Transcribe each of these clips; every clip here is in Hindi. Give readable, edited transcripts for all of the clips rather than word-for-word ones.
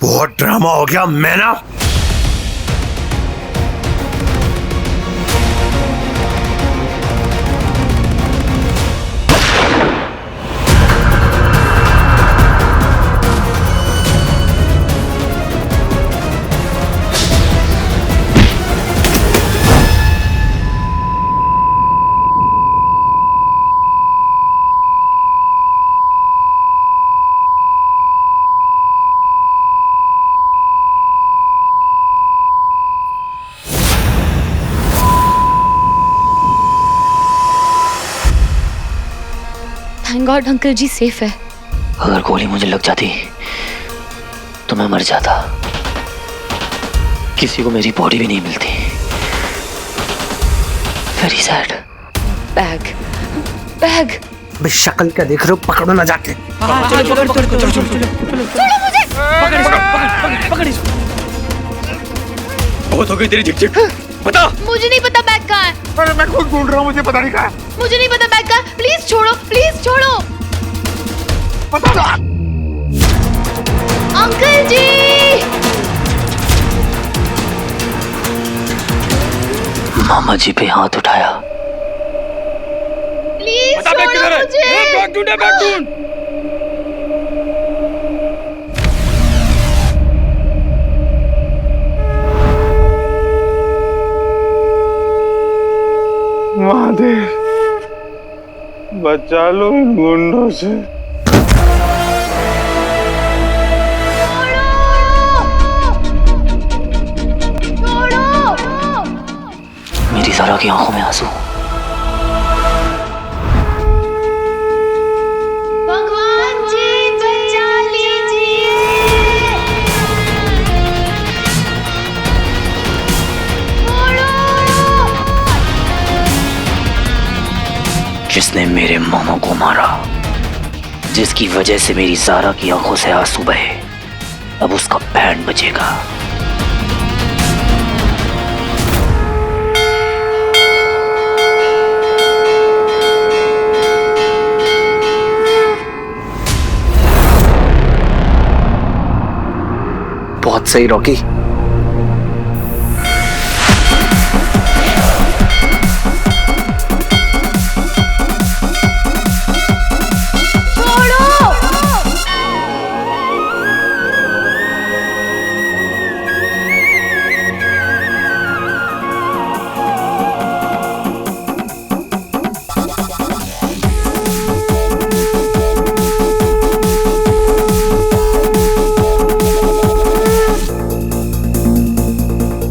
बहुत ड्रामा हो गया। मैं ना थैंक गॉड अंकल जी सेफ है। अगर गोली मुझे लग जाती तो मैं मर जाता। किसी को मेरी बॉडी भी नहीं मिलती। Very sad. बैग बैग अबे शक्ल क्या देख रहे हो? पकड़ो ना जाके। बहुत हो गई तेरी झिकझिक। बता। मुझे नहीं पता बैग कहाँ है। अरे मैं खुद ढूंढ रहा हूँ, मुझे पता नहीं कहाँ है। मुझे नहीं पता बैग कहाँ है। प्लीज छोड़ो, प्लीज छोड़ो। पता ना। अंकल जी मामा जी पे हाथ उठाया। प्लीज बता बैग किधर छोड़ो है? मुझे। बैग ढूंढ, बैग ढूंढ। महादेव बचा लो इन गुंडों से। मेरी ज़रा की आंखों में आंसू। भगवान जी बचा लीजिए। जिसने मेरे मामा को मारा, जिसकी वजह से मेरी ज़ारा की आंखों से आंसू बहे, अब उसका बैंड बजेगा। बहुत सही रॉकी।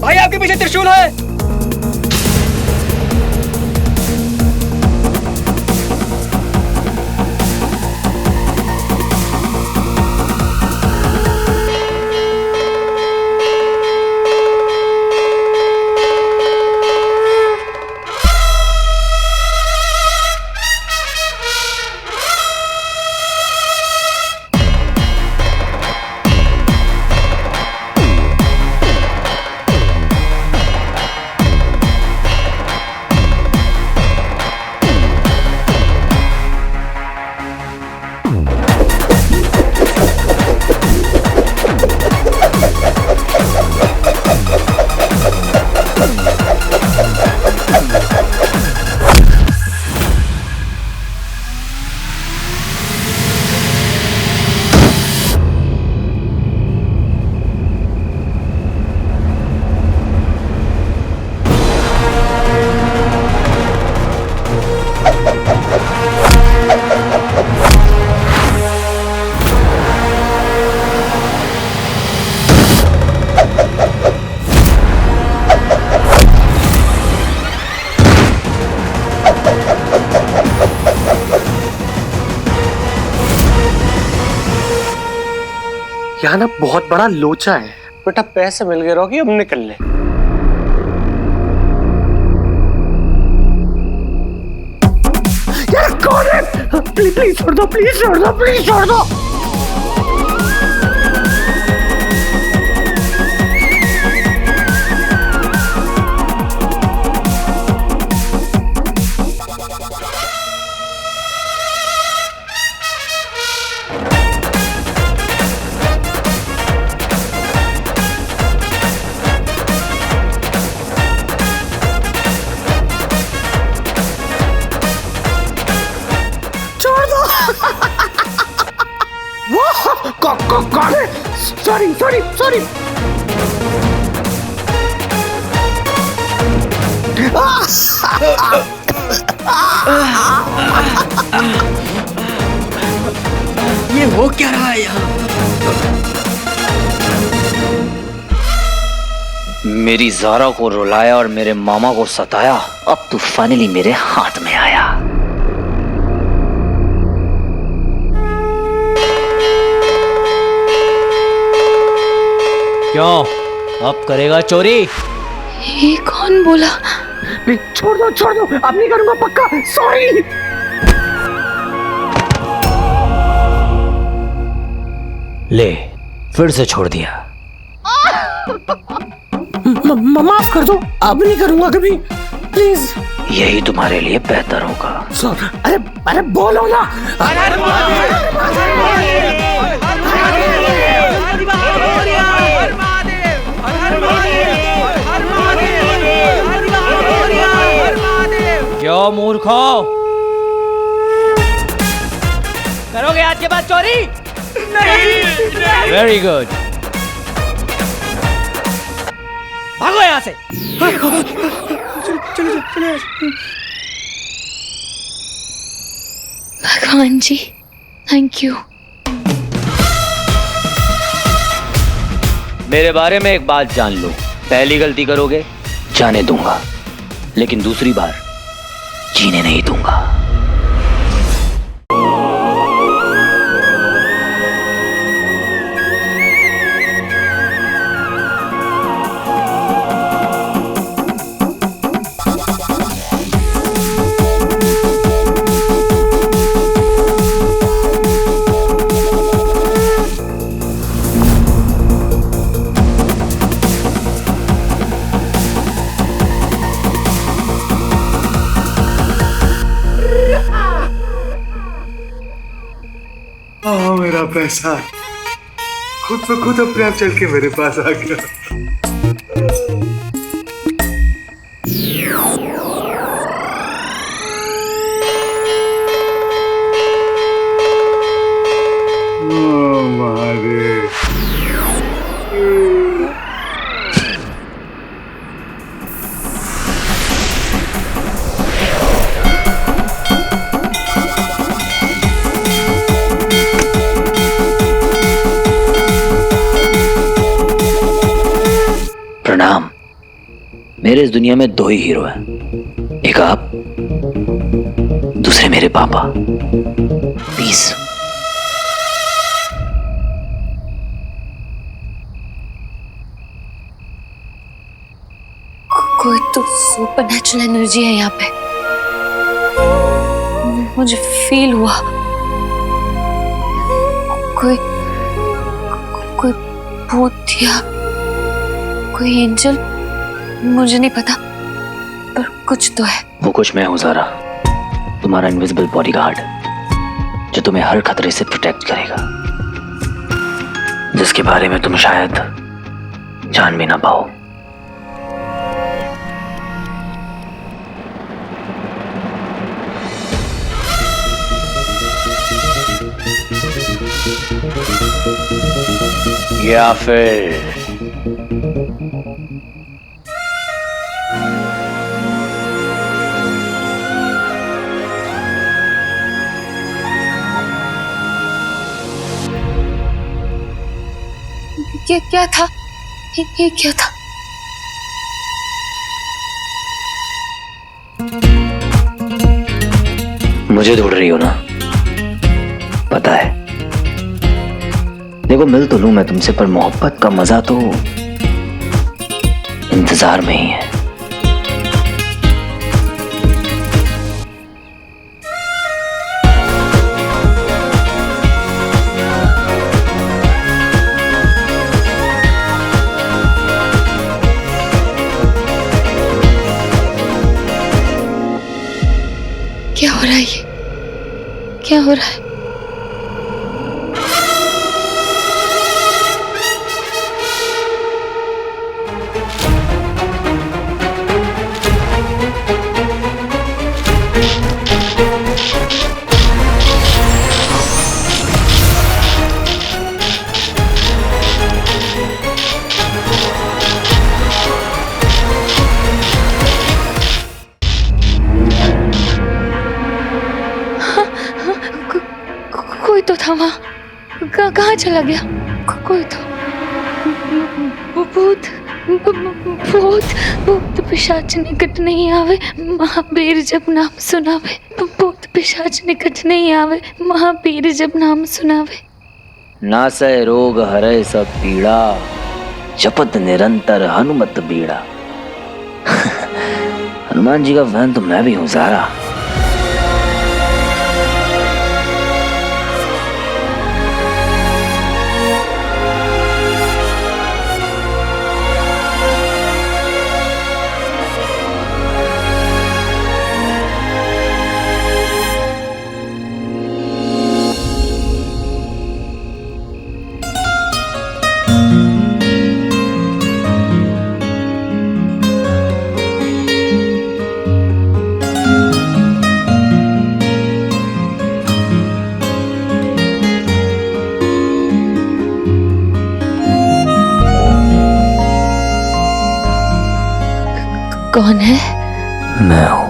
भाई आपके पीछे त्रिशूल है। यहाँ ना बहुत बड़ा लोचा है। बेटा पैसे मिल गए रॉकी, अब निकल ले। यार कौन है? प्लीज प्लीज छोड़ दो, प्लीज छोड़ दो, प्लीज छोड़ दो। कौन है? Sorry sorry sorry. ये हो क्या रहा है यहाँ? मेरी ज़ारा को रुलाया और मेरे मामा को सताया, अब तू फाइनली मेरे हाथ में आया। क्यों, अब करेगा चोरी? ये कौन बोला? प्लीज छोड़ दो, अब नहीं करूंगा पक्का। सॉरी। ले, फिर से छोड़ दिया। माफ कर दो, अब नहीं करूंगा कभी, प्लीज। यही तुम्हारे लिए बेहतर होगा। अरे अरे बोलो ना। क्यों मूर्खो, करोगे आज के बाद चोरी? नहीं। वेरी गुड, भागो यहाँ से। भगवान जी, थैंक यू। मेरे बारे में एक बात जान लो, पहली गलती करोगे जाने दूंगा, लेकिन दूसरी बार जीने नहीं दूंगा। मेरा पैसा खुद पे खुद अपने आप चल के मेरे पास आ गया। महादेव, प्रणाम। मेरे इस दुनिया में दो ही हीरो हैं, एक आप, दूसरे मेरे पापा। पीस। कोई तो सुपरनैचुरल एनर्जी है यहाँ पे, मुझे फील हुआ। कोई कोई भूत या कोई एंजल, मुझे नहीं पता, पर कुछ तो है। वो कुछ मैं हूं ज़ारा, तुम्हारा इनविजिबल बॉडीगार्ड, जो तुम्हें हर खतरे से प्रोटेक्ट करेगा, जिसके बारे में तुम शायद जान भी ना पाओ। या फिर क्या था? ये क्या था? मुझे ढूंढ रही हो ना? पता है। देखो, मिल तो लूं मैं तुमसे, पर मोहब्बत का मजा तो इंतजार में ही है। क्या हो रहा है? ये क्या हो रहा है? था वहाँ, कहाँ चला गया? कोई तो भूत भूत भूत पिशाच निकट नहीं आवे, महावीर जब नाम सुनावे। भूत पिशाच निकट नहीं आवे, महावीर जब नाम सुनावे। नासै रोग हरै सब पीड़ा, जपत निरंतर हनुमत बीड़ा। हनुमान जी का फैन तो मैं भी हूँ ज़ारा। कौन है? मैं हूँ।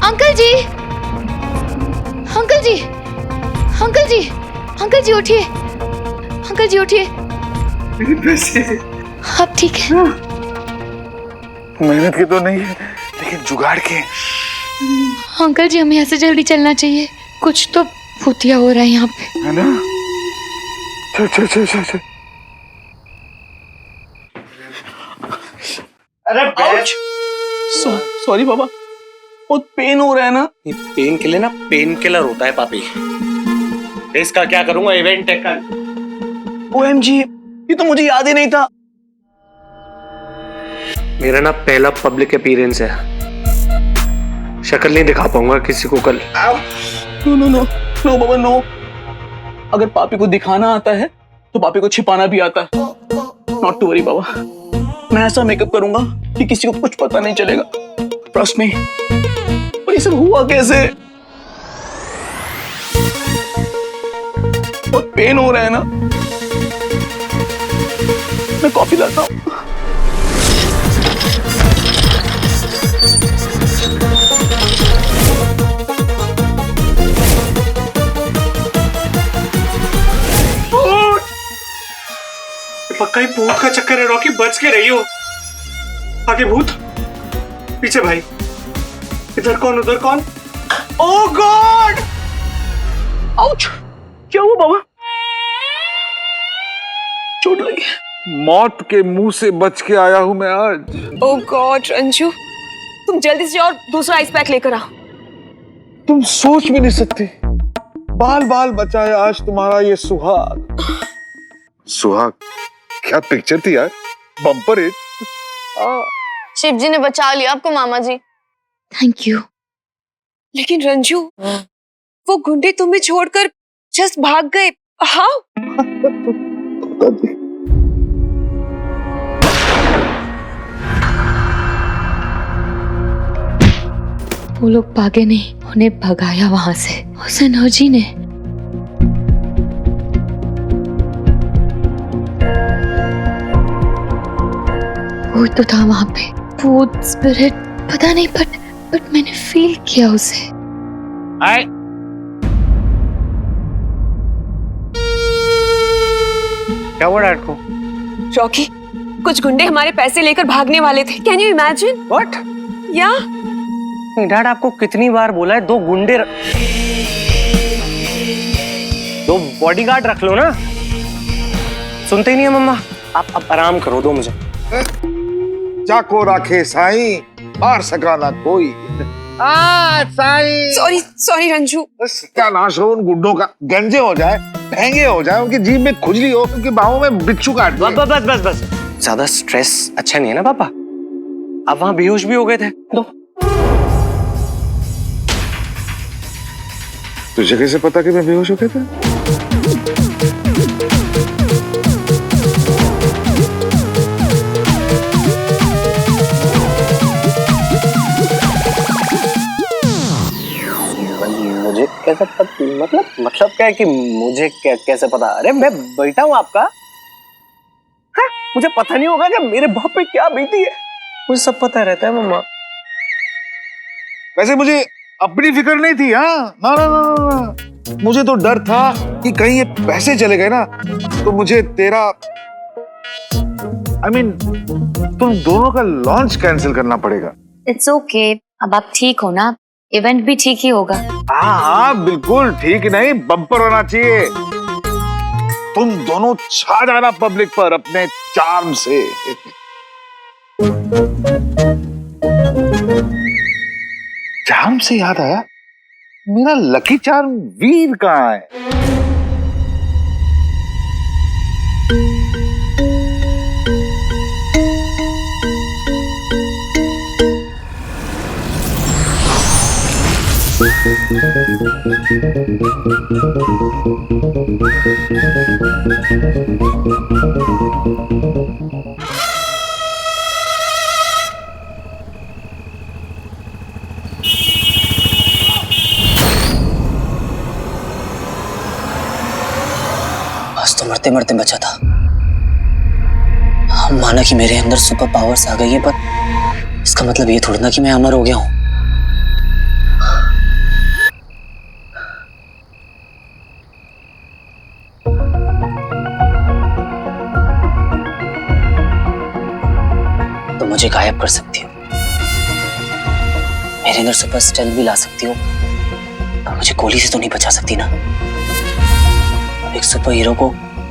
अंकल जी, अंकल जी, अंकल जी, अंकल जी उठिए, अंकल जी उठिए। मेरे पैसे आप ठीक है? मेहनत के तो नहीं है, लेकिन जुगाड़ के। अंकल जी हमें यहाँ से जल्दी चलना चाहिए, कुछ तो भूतिया हो रहा है यहाँ पे। है ना? चल चल चल चल चल। अरे सॉरी बाबा, बहुत पेन हो रहा है ना। पेन के लिए ना पेन किलर होता है पापी। इसका क्या करूंगा? इवेंट है कल। OMG, ये तो मुझे याद ही नहीं था। मेरा ना पहला पब्लिक अपीयरेंस है, शक्ल नहीं दिखा पाऊंगा किसी को कल। नो नो नो नो बाबा नो। अगर पापी को दिखाना आता है तो पापी को छिपाना भी आता है। नॉट टू वरी बाबा, मैं ऐसा मेकअप करूंगा कि किसी को कुछ पता नहीं चलेगा। Trust me. पर ये सब हुआ कैसे? बहुत पेन हो रहा है ना। मैं कॉफी लाता हूँ। पक्का ही भूत का चक्कर है रॉकी, बच के रही हो। आगे भूत, पीछे भाई। इधर कौन उधर कौन? ओह गॉड! आउच! क्या हुआ बाबा? चोट लगी। मौत के मुंह से बच के आया हूं मैं आज। ओह गॉड रंजू, तुम जल्दी से और दूसरा आइस पैक लेकर आओ। तुम सोच भी नहीं सकती, बाल बाल बचाया आज तुम्हारा ये सुहाग। सुहाग क्या पिक्चर थी यार, बम्पर हिट। शिव जी ने बचा लिया आपको मामा जी। Thank you. लेकिन रंजू, वो गुंडे तुम्हें छोड़कर जस्ट भाग गए। हाउ? वो लोग भागे नहीं, उन्हें भगाया वहां से उस एनर्जी ने। वो तो था वहां पे, भूत स्पिरिट पता नहीं, बट मैंने फील किया उसे। आए क्या हुआ डैड को? रॉकी, कुछ गुंडे हमारे पैसे लेकर भागने वाले थे। Can you imagine? व्हाट? या नहीं डैड, आपको कितनी बार बोला है दो बॉडीगार्ड रख लो ना। सुनते ही नहीं है मम्मा। आप अब आराम करो, दो मुझे। जाको राखे साईं, मार सका ना कोई। साईं। सॉरी रंजू। सत्यानाश हो उन गुंडों का, गंजे हो जाए, महंगे हो जाए, उनकी जीभ में खुजली हो, उनकी बाहों में बिच्छू काट दे। बस ज्यादा स्ट्रेस अच्छा नहीं है ना पापा, आप वहां बेहोश भी हो गए थे। तुझे कैसे पता कि मैं बेहोश हो गया था? मुझे कैसे पता? मतलब क्या है कि मुझे कैसे पता? अरे मैं बेटा हूं आपका। हाँ, मुझे पता नहीं होगा कि मेरे बाप पे क्या बीती है? मुझे सब पता रहता है मम्मा। वैसे मुझे अपनी फिक्र नहीं थी। हाँ, ना ना ना ना, मुझे तो डर था कि कहीं ये पैसे चले गए ना तो मुझे तेरा तुम दोनों का लॉन्च कैंसिल करना पड़ेगा। इट्स ओके, अब आप ठीक हो ना, इवेंट भी ठीक ही होगा। हाँ बिल्कुल ठीक नहीं, बम्पर होना चाहिए। तुम दोनों छा जाना पब्लिक पर अपने चार्म से। चार्म से याद आया, मेरा लकी चार्म वीर कहाँ है? आज तो मरते मरते बचा था। माना कि मेरे अंदर सुपर पावर्स आ गई है, पर इसका मतलब ये थोड़ी ना कि मैं अमर हो गया हूं। तो मुझे गायब कर सकती हो, मेरे अंदर सुपर स्ट्रेंथ भी ला सकती हो, पर मुझे गोली से तो नहीं बचा सकती ना। एक सुपर हीरो को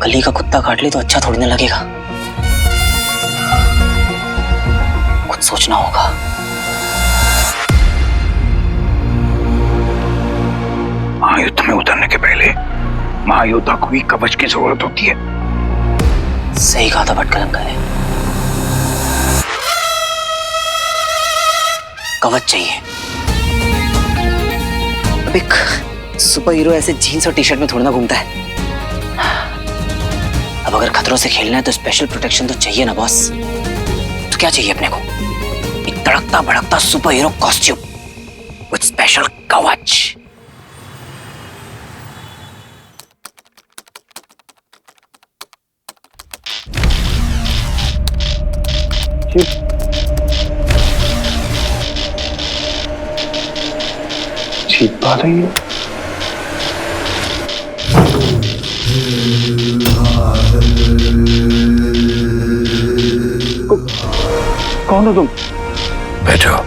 गली का कुत्ता काट ले तो अच्छा थोड़ी ना लगेगा। कुछ सोचना होगा। महायुद्ध में उतरने के पहले महायोद्धा को भी कवच की जरूरत होती है। सही कहा था भटकल अंकल ने, कवच चाहिए। अब एक सुपर हीरो ऐसे जीन्स और टी शर्ट में थोड़ा ना घूमता है। अब अगर खतरों से खेलना है तो स्पेशल प्रोटेक्शन तो चाहिए ना बॉस। तो क्या चाहिए अपने को? एक तड़कता भड़कता super hero costume with special कवच। जीत पा रही है। कौन हो तुम? बैठो।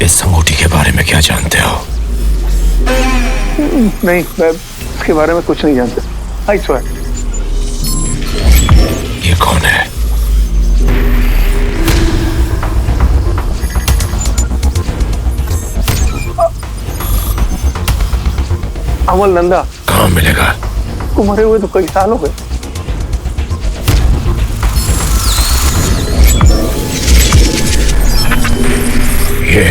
इस अंगूठी के बारे में क्या जानते हो? नहीं, मैं इसके बारे में कुछ नहीं जानता। I swear. ये कौन है? अमल नंदा। कहाँ मिलेगा? को मरे हुए तो कई साल हो गए। ये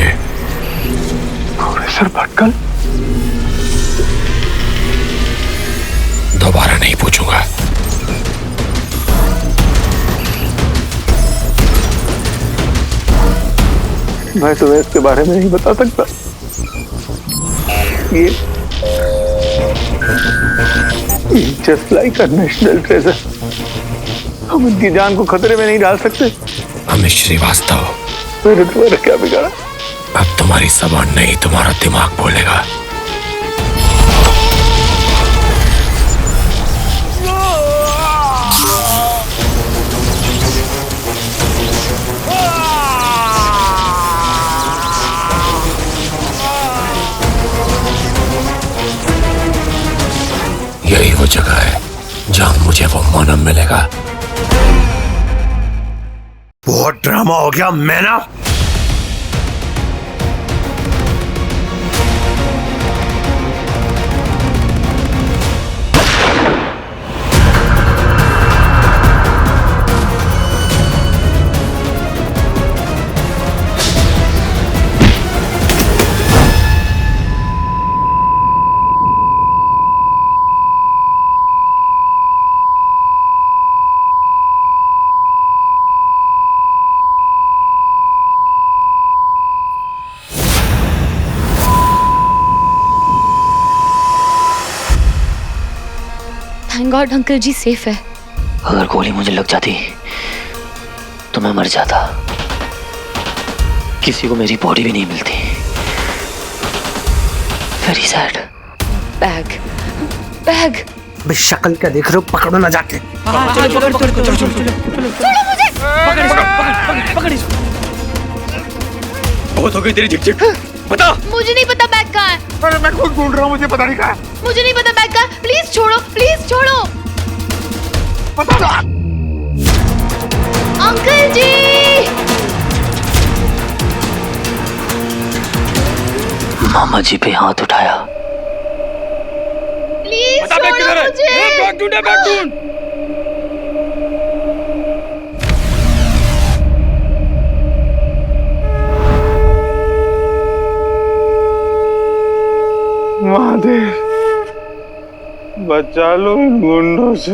प्रोफेसर भटकल। दोबारा नहीं पूछूंगा। मैं तुम्हें इसके बारे में नहीं बता सकता। ये just like a national treasure. हम इनकी जान को खतरे में नहीं डाल सकते। अमित श्रीवास्तव, मैंने तुम्हारा क्या बिगाड़ा? अब तुम्हारी जबान नहीं, तुम्हारा दिमाग बोलेगा। जगह है जहां मुझे वो मानव मिलेगा। बहुत ड्रामा हो गया मैना। थैंक गॉड अंकल जी सेफ है। अगर गोली मुझे लग जाती तो मैं मर जाता। किसी को मेरी बॉडी भी नहीं मिलती। Very sad. Bag bag. भाई शक्ल क्या देख रहे हो, पकड़ो ना जाके। बहुत हो गई तेरी झिकझिक। बता। मुझे नहीं पता बैग कहाँ है। अरे मैं खुद ढूंढ रहा हूँ, मुझे पता नहीं कहाँ है। मुझे नहीं पता बैग कहाँ है। प्लीज छोड़ो, प्लीज छोड़ो। बता। अंकल जी। मामा जी पे हाथ उठाया। प्लीज छोड़ो मुझे। बैग ढूंढ, बैग ढूंढ। महादेव बचा लो इन गुंडों से।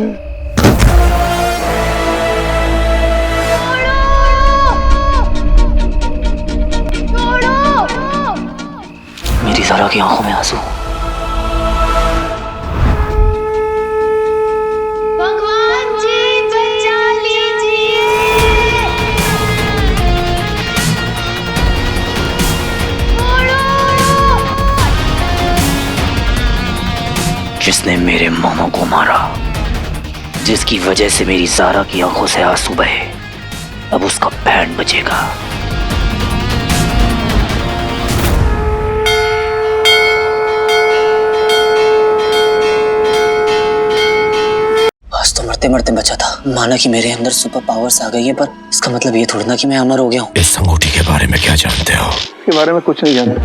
मेरी सारा की आंखों में आंसू। भगवान जी बचा लीजिए। जिसने मेरे मामा को मारा, जिसकी वजह से मेरी जारा की आंखों से आंसू बहे, अब उसका बैंड बजेगा। आज तो मरते मरते बचा था। माना कि मेरे अंदर सुपर पावर्स आ गई है, पर इसका मतलब ये थोड़ी ना कि मैं अमर हो गया हूँ। इस अंगूठी के बारे में क्या जानते हो? के बारे में कुछ नहीं जानते।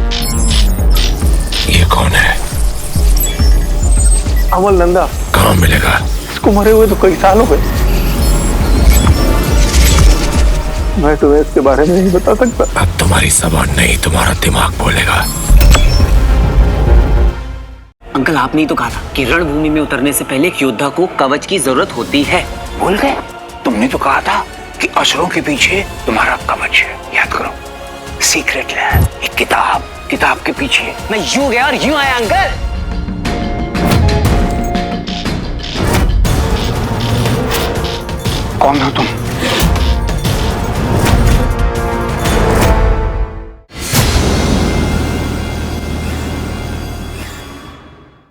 ये कौन है? अमल नंदा। कहाँ मिलेगा? इसको मरे हुए तो कई साल हो गए। मैं तुम्हें इसके बारे में नहीं बता सकता। अब तुम्हारी जबान नहीं, तुम्हारा दिमाग बोलेगा। अंकल, आपने ही तो कहा था कि रणभूमि में उतरने से पहले एक योद्धा को कवच की जरूरत होती है। भूल गए? तुमने तो कहा था कि असुरों के पीछे तुम्हारा कवच है। याद करो, सीक्रेट है एक किताब, किताब के पीछे। मैं यूं गया और यूं आया अंकल। कौन हो तुम?